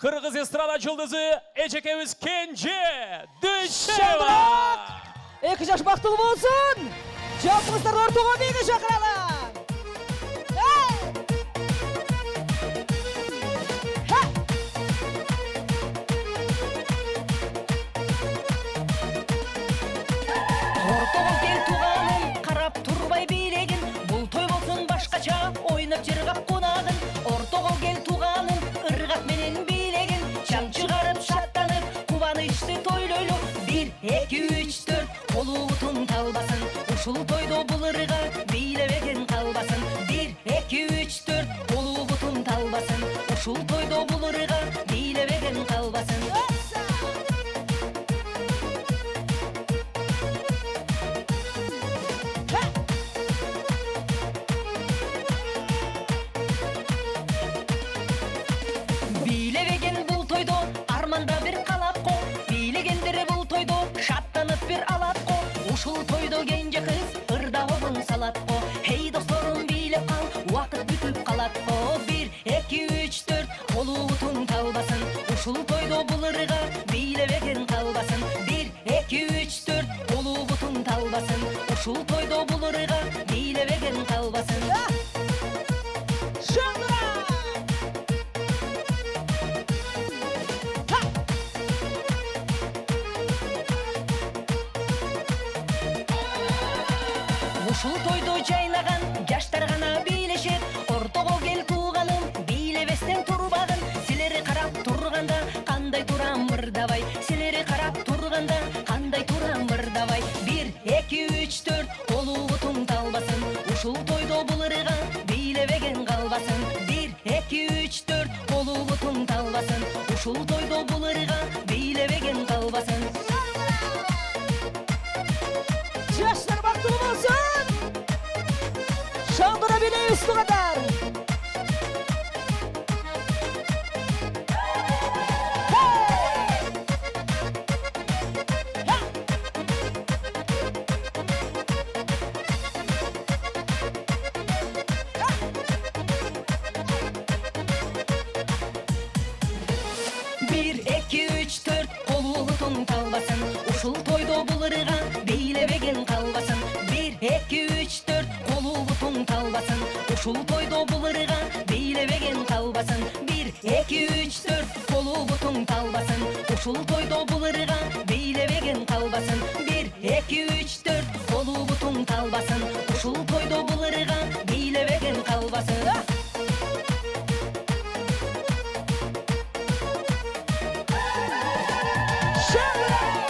Kırgız estrada yıldızı Ecekemiz Kenje Düşeva. Екі жаш бақтылы болсын. Жалпымыздар ортуға бейгі шақыралым. Ортоға кел туғаным, қарап тұрбай билегін. Бұл той болсын башқача, ойнап жырғап қонағын. Ортоға кел туғаным, ырғақ менен билегін. Шам шығарып шаттанып, қуанышты тойлойлу. 1, 2, 3, 4, қолу бұтын талбасын. Ушыл тойды бұл ырға билебеген қалбасын. 1, 2, 3, 4, қолу бұтын талбасын. Ушыл тойды бұл ырға билебеген қалбасын. Билебеген бұл тойды арманда бір қалап қо. Билегендері бұл тойды шаттанып бір алат қо. Ушыл тойды кенже қыз ырда обын салат қо. Хей досторым билеп қал, уақыт бүтіп қалат қо. 1, 2, 3, 4, қолу бұтын талбасын. Ушыл тойды бұл ырға билебеген қалбасын. 1, 2, 3, 4, қолу бұтын талбасын. Ушыл тойды бұл ырға билебеген қалбасын. Ушул тойды жайнаған жаштар ғана билешет. Ортоға кел туғаным, билебестен турбағын. Силери қарап тұрғанда қандай турам мырдабай. Силери қарап тұрғанда қандай турам мырдабай. 1, 2, 3, 4, қолу бұтын талбасын. Ушул тойды бұл ырға билебеген қалбасын. 1, 2, 3, 4, қолу бұтын талбасын. Ушул тойды бұл ырға билебеген қалбасын. Жаштар бақтылы болсын. Шаңдыра билей үсті қатар. Bir, 2, 3, 4, қолу бұтын талбасын. Ушыл тойды бұл ырға билебеген қалбасын. 1, 2, 3, 4, қолу бұтын талбасын. Ушыл тойды бұл ырға билебеген қалбасын. 1, 2, 3, 4, қолу бұтын талбасын. Ушыл тойды бұл ырға билебеген қалбасын. 1, 2, 3, 4, қолу бұтын талбасын. Ушыл тойды бұл ырға билебеген қалбасын. Шаңдыра!